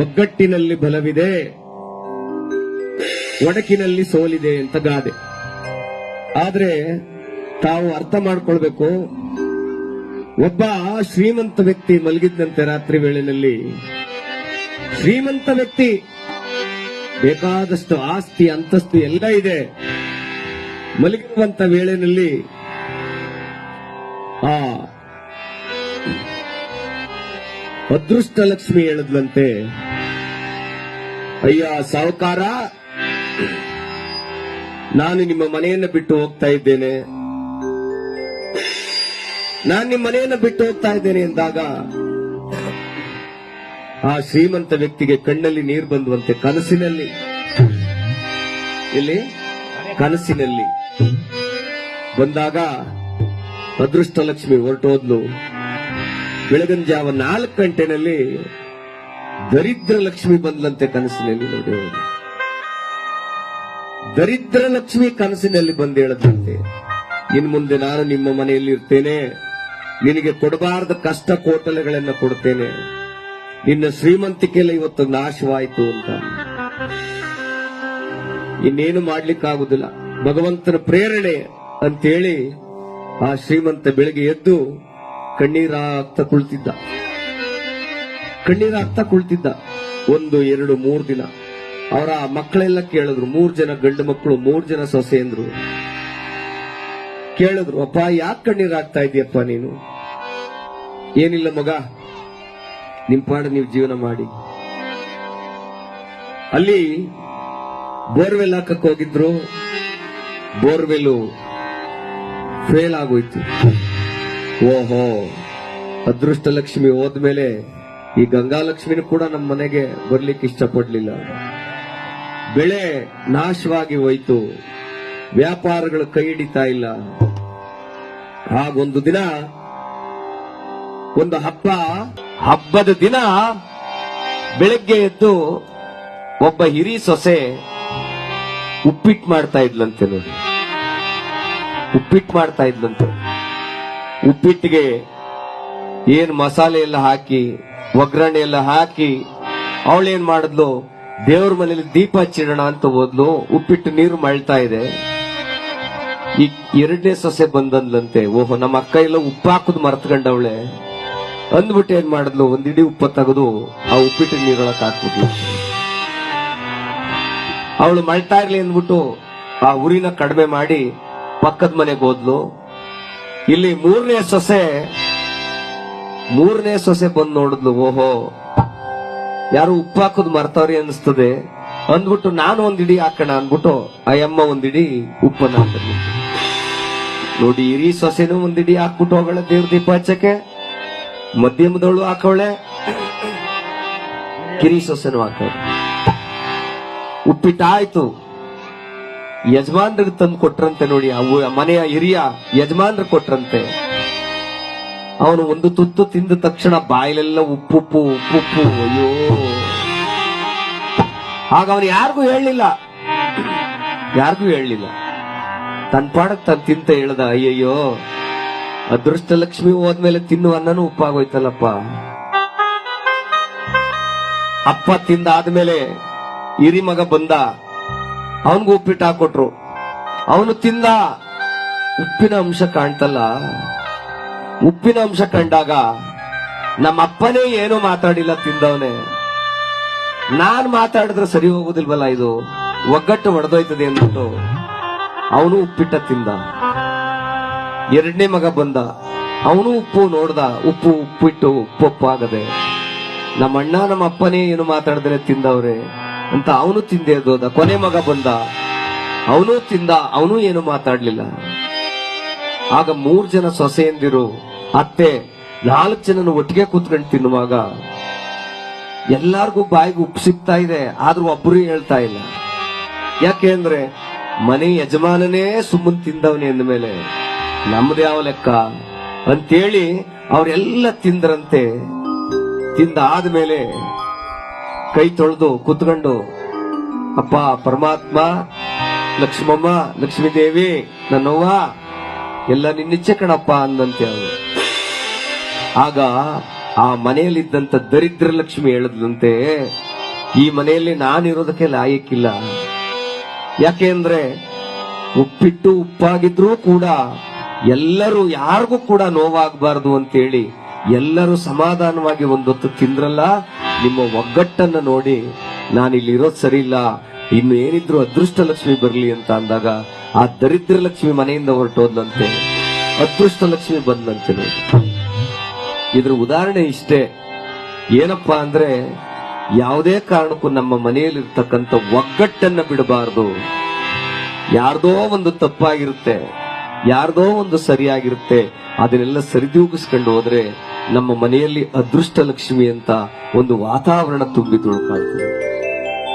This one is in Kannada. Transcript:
ಒಗ್ಗಟ್ಟಿನಲ್ಲಿ ಬಲವಿದೆ, ಒಡಕಿನಲ್ಲಿ ಸೋಲಿದೆ ಅಂತ ಗಾದೆ. ಆದ್ರೆ ತಾವು ಅರ್ಥ ಮಾಡ್ಕೊಳ್ಬೇಕು, ಒಬ್ಬ ಶ್ರೀಮಂತ ವ್ಯಕ್ತಿ ಮಲಗಿದ್ದಂತೆ ರಾತ್ರಿ ವೇಳೆಯಲ್ಲಿ. ಶ್ರೀಮಂತ ವ್ಯಕ್ತಿ, ಬೇಕಾದಷ್ಟು ಆಸ್ತಿ ಅಂತಸ್ತು ಎಲ್ಲ ಇದೆ. ಮಲಗಿರುವಂತ ವೇಳೆಯಲ್ಲಿ ಆ ಅದೃಷ್ಟ ಲಕ್ಷ್ಮಿ ಹೇಳಿದ್ಲಂತೆ, ಅಯ್ಯ ಸಾಹುಕಾರ, ನಾನು ನಿಮ್ಮ ಮನೆಯನ್ನು ಬಿಟ್ಟು ಹೋಗ್ತಾ ಇದ್ದೇನೆ, ನಾನು ನಿಮ್ಮ ಮನೆಯನ್ನು ಬಿಟ್ಟು ಹೋಗ್ತಾ ಇದ್ದೇನೆ ಎಂದಾಗ ಆ ಶ್ರೀಮಂತ ವ್ಯಕ್ತಿಗೆ ಕಣ್ಣಲ್ಲಿ ನೀರು ಬಂದುವಂತೆ. ಕನಸಿನಲ್ಲಿ, ಇಲ್ಲಿ ಕನಸಿನಲ್ಲಿ ಬಂದಾಗ ಅದೃಷ್ಟ ಲಕ್ಷ್ಮಿ ಹೊರಟೋದ್ಲು. ಬೆಳಗಿನ ಜಾವ 4 ಗಂಟೆನಲ್ಲಿ ದರಿದ್ರ ಲಕ್ಷ್ಮಿ ಬಂದ್ಲಂತೆ ಕನಸಿನಲ್ಲಿ. ನೋಡಿ, ದರಿದ್ರ ಲಕ್ಷ್ಮಿ ಕನಸಿನಲ್ಲಿ ಬಂದು ಹೇಳದಂತೆ, ಇನ್ ಮುಂದೆ ನಾನು ನಿಮ್ಮ ಮನೆಯಲ್ಲಿ ಇರ್ತೇನೆ, ನಿನಗೆ ಕೊಡಬಾರದ ಕಷ್ಟ ಕೋಟಲೆಗಳನ್ನ ಕೊಡ್ತೇನೆ, ನಿನ್ನ ಶ್ರೀಮಂತಿಕೆಲ್ಲ ಇವತ್ತು ನಾಶವಾಯಿತು ಅಂತ. ಇನ್ನೇನು ಮಾಡ್ಲಿಕ್ಕಾಗುದಿಲ್ಲ, ಭಗವಂತನ ಪ್ರೇರಣೆ ಅಂತೇಳಿ ಆ ಶ್ರೀಮಂತ ಬೆಳಗ್ಗೆ ಎದ್ದು ಕಣ್ಣೀರಾಗ್ತಾ ಕುಳಿತಿದ್ದ. 1, 2, 3 ದಿನ. ಅವರ ಮಕ್ಕಳೆಲ್ಲ ಕೇಳಿದ್ರು, 3 ಜನ ಗಂಡು ಮಕ್ಕಳು, 3 ಜನ ಸೊಸೆಯಂದ್ರು ಕೇಳಿದ್ರು, ಅಪ್ಪ ಯಾಕೆ ಕಣ್ಣೀರಾಗ್ತಾ ಇದೀಯಪ್ಪ ನೀನು? ಏನಿಲ್ಲ ಮಗ, ನಿಮ್ ಪಾಡು ನೀವು ಜೀವನ ಮಾಡಿ. ಅಲ್ಲಿ ಬೋರ್ವೆಲ್ ಹಾಕಕ್ ಹೋಗಿದ್ರು, ಬೋರ್ವೆಲ್ ಫೇಲ್ ಆಗೋಯ್ತು. ಓಹೋ, ಅದೃಷ್ಟ ಲಕ್ಷ್ಮಿ ಹೋದ್ಮೇಲೆ ಈ ಗಂಗಾಲಕ್ಷ್ಮಿನೂ ಕೂಡ ನಮ್ಮ ಮನೆಗೆ ಬರ್ಲಿಕ್ಕೆ ಇಷ್ಟಪಡ್ಲಿಲ್ಲ. ಬೆಳೆ ನಾಶವಾಗಿ ಹೋಯ್ತು, ವ್ಯಾಪಾರಗಳು ಕೈ ಹಿಡಿತಾ ಇಲ್ಲ. ಹಾಗೊಂದು ದಿನ, ಒಂದು ಹಬ್ಬದ ದಿನ ಬೆಳಗ್ಗೆ ಎದ್ದು ಒಬ್ಬ ಹಿರಿ ಸೊಸೆ ಉಪ್ಪಿಟ್ಟು ಮಾಡ್ತಾ ಇದ್ಲಂತೆ. ನೋಡಿ, ಉಪ್ಪಿಟ್ಟು ಮಾಡ್ತಾ ಇದ್ಲಂತೆ. ಉಪ್ಪಿಟ್ಟಿಗೆ ಏನ್ ಮಸಾಲೆ ಎಲ್ಲ ಹಾಕಿ, ಒಗ್ಗರಣೆ ಎಲ್ಲ ಹಾಕಿ, ಅವಳೇನ್ ಮಾಡಿದ್ಲು, ದೇವ್ರ ಮನೇಲಿ ದೀಪ ಹಚ್ಚಿಡೋಣ ಅಂತ ಹೋದ್ಲು. ಉಪ್ಪಿಟ್ಟು ನೀರು ಮಳ್ತಾ ಇದೆ. ಈ 2ನೇ ಸೊಸೆ ಬಂದಂದ್ಲಂತೆ, ಓಹೋ ನಮ್ಮ ಅಕ್ಕ ಎಲ್ಲ ಉಪ್ಪು ಹಾಕುದು ಮರ್ತ್ಕೊಂಡವಳೆ ಅಂದ್ಬಿಟ್ಟು ಏನ್ ಮಾಡಿದ್ಲು, ಒಂದಿಡೀ ಉಪ್ಪು ತೆಗೆದು ಆ ಉಪ್ಪಿಟ್ಟು ನೀರೊಳಕ್ ಹಾಕ್ಬಿಟ್ಲು. ಅವಳು ಮಳ್ತಾ ಇರ್ಲಿ ಅಂದ್ಬಿಟ್ಟು ಆ ಉರಿನ ಕಡಿಮೆ ಮಾಡಿ ಪಕ್ಕದ ಮನೆಗೆ ಹೋದ್ಲು. ಇಲ್ಲಿ 3ನೇ ಸೊಸೆ ಬಂದು ನೋಡಿದ್ಲು, ಓಹೋ ಯಾರು ಉಪ್ಪು ಹಾಕೋದು ಮರ್ತವ್ರಿ ಅನಿಸ್ತದೆ ಅಂದ್ಬಿಟ್ಟು ನಾನು ಒಂದಿಡಿ ಹಾಕೋಣ ಅಂದ್ಬಿಟ್ಟು ಆ ಅಮ್ಮ ಒಂದಿಡಿ ಉಪ್ಪನ್ನ ಹಾಕಿದ್ಲು. ನೋಡಿ, ಹಿರಿ ಸೊಸೆನೂ ಒಂದಿಡಿ ಹಾಕ್ಬಿಟ್ಟು ಹೋಗಳೆ ದೇವ್ರ ದೀಪ ಹಚ್ಚಕ್ಕೆ, ಮಧ್ಯಮದವಳು ಹಾಕವಳೆ, ಕಿರಿ ಸೊಸೆನೂ ಹಾಕವಳೆ. ಉಪ್ಪಿಟ್ಟಾಯ್ತು, ಯಜಮಾನ್ರಿಗೆ ತಂದು ಕೊಟ್ರಂತೆ. ನೋಡಿ, ಮನೆಯ ಹಿರಿಯ ಯಜಮಾನ್ರು ಕೊಟ್ರಂತೆ. ಅವನು ಒಂದು ತುತ್ತು ತಿಂದ ತಕ್ಷಣ ಬಾಯಿಲೆಲ್ಲ ಉಪ್ಪುಪ್ಪು. ಅಯ್ಯೋ, ಆಗ ಅವನು ಯಾರಿಗೂ ಹೇಳಲಿಲ್ಲ, ತನ್ನ ಪಾಡಕ್ ತಾನು ತಿಂತ ಹೇಳ್ದ, ಅಯ್ಯಯ್ಯೋ ಅದೃಷ್ಟ ಲಕ್ಷ್ಮಿ ಹೋದ್ಮೇಲೆ ತಿನ್ನುವ ಅನ್ನನೂ ಉಪ್ಪಾಗೋಯ್ತಲ್ಲಪ್ಪ. ಅಪ್ಪ ತಿಂದ ಆದ್ಮೇಲೆ ಹಿರಿ ಮಗ ಬಂದ, ಅವನ್ಗೂ ಉಪ್ಪಿಟ್ಟು ಹಾಕೊಟ್ರು. ಅವನು ತಿಂದ, ಉಪ್ಪಿನ ಅಂಶ ಕಾಣ್ತಲ್ಲ. ಉಪ್ಪಿನ ಅಂಶ ಕಂಡಾಗ ನಮ್ಮ ಅಪ್ಪನೇ ಏನೂ ಮಾತಾಡಿಲ್ಲ, ತಿಂದವನೇ. ನಾನ್ ಮಾತಾಡಿದ್ರೆ ಸರಿ ಹೋಗುದಿಲ್ವಲ್ಲ, ಇದು ಒಗ್ಗಟ್ಟು ಒಡೆದೋಯ್ತದೆ ಅಂದ್ಬಿಟ್ಟು ಅವನು ಉಪ್ಪಿಟ್ಟ ತಿಂದ. 2ನೇ ಮಗ ಬಂದ, ಅವನು ಉಪ್ಪು ನೋಡ್ದ, ಉಪ್ಪಿಟ್ಟು ಉಪ್ಪಾಗದೆ. ನಮ್ಮ ಅಣ್ಣ ನಮ್ಮ ಅಪ್ಪನೇ ಏನು ಮಾತಾಡದ್ರೆ ತಿಂದವ್ರೆ ಅಂತ ಅವನು ತಿಂದೇ ಹೋದ. ಕೊನೆ ಮಗ ಬಂದ, ಅವನು ತಿಂದ, ಅವನು ಏನು ಮಾತಾಡ್ಲಿಲ್ಲ. ಆಗ 3 ಜನ ಸೊಸೆಯಂದಿರು, ಅತ್ತೆ 4 ಜನನು ಒಟ್ಟಿಗೆ ಕೂತ್ಕೊಂಡು ತಿನ್ನುವಾಗ ಎಲ್ಲಾರ್ಗೂ ಬಾಯಿಗೆ ಉಪ್ಪು ಸಿಗ್ತಾ ಇದೆ, ಆದ್ರೂ ಒಬ್ರು ಹೇಳ್ತಾ ಇಲ್ಲ. ಯಾಕೆ ಅಂದ್ರೆ ಮನೆ ಯಜಮಾನನೇ ಸುಮ್ಮನೆ ತಿಂದವನೇ ಅಂದ ಮೇಲೆ ನಮ್ದು ಯಾವ ಲೆಕ್ಕ ಅಂತೇಳಿ ಅವರೆಲ್ಲ ತಿಂದ್ರಂತೆ. ತಿಂದ ಆದ್ಮೇಲೆ ಕೈ ತೊಳೆದು ಕೂತ್ಕೊಂಡು, ಅಪ್ಪ ಪರಮಾತ್ಮ, ಲಕ್ಷ್ಮಮ್ಮ, ಲಕ್ಷ್ಮೀದೇವಿ, ನನ್ನವ್ವ ಎಲ್ಲ ನಿನ್ನಿಚ್ಛೆ ಕಣಪ್ಪ ಅಂದಂತೆ ಅವನು. ಆಗ ಆ ಮನೆಯಲ್ಲಿದ್ದಂತ ದರಿದ್ರ ಲಕ್ಷ್ಮಿ ಹೇಳಿದ್ಲಂತೆ, ಈ ಮನೆಯಲ್ಲಿ ನಾನಿರೋದಕ್ಕೆ ಲಾಯಕ್ಕಿಲ್ಲ. ಯಾಕೆಂದ್ರೆ ಉಪ್ಪಿಟ್ಟು ಉಪ್ಪಾಗಿದ್ರೂ ಕೂಡ ಎಲ್ಲರೂ ಯಾರಿಗೂ ಕೂಡ ನೋವಾಗಬಾರದು ಅಂತೇಳಿ ಎಲ್ಲರೂ ಸಮಾಧಾನವಾಗಿ ಒಂದೊತ್ತು ತಿಂದ್ರಲ್ಲ. ನಿಮ್ಮ ಒಗ್ಗಟ್ಟನ್ನ ನೋಡಿ ನಾನಿಲ್ಲಿ ಇರೋದ್ ಸರಿ ಇಲ್ಲ, ಇನ್ನು ಏನಿದ್ರು ಅದೃಷ್ಟ ಲಕ್ಷ್ಮಿ ಬರ್ಲಿ ಅಂತ ಅಂದಾಗ ಆ ದರಿದ್ರ ಲಕ್ಷ್ಮಿ ಮನೆಯಿಂದ ಹೊರಟೋದ್ಲಂತೆ, ಅದೃಷ್ಟ ಲಕ್ಷ್ಮಿ ಬಂದ್ಲಂತೆ. ನೋಡಿ, ಇದ್ರ ಉದಾಹರಣೆ ಇಷ್ಟೇ. ಏನಪ್ಪಾ ಅಂದ್ರೆ ಯಾವುದೇ ಕಾರಣಕ್ಕೂ ನಮ್ಮ ಮನೆಯಲ್ಲಿರ್ತಕ್ಕಂಥ ಒಗ್ಗಟ್ಟನ್ನ ಬಿಡಬಾರದು. ಯಾರ್ದೋ ಒಂದು ತಪ್ಪಾಗಿರುತ್ತೆ, ಯಾರ್ದೋ ಒಂದು ಸರಿಯಾಗಿರುತ್ತೆ, ಅದನ್ನೆಲ್ಲ ಸರಿದೂಗಿಸ್ಕೊಂಡು ಹೋದ್ರೆ ನಮ್ಮ ಮನೆಯಲ್ಲಿ ಅದೃಷ್ಟ ಲಕ್ಷ್ಮಿ ಅಂತ ಒಂದು ವಾತಾವರಣ ತುಂಬಿ ತುಳುಕಾಡ್ತದೆ.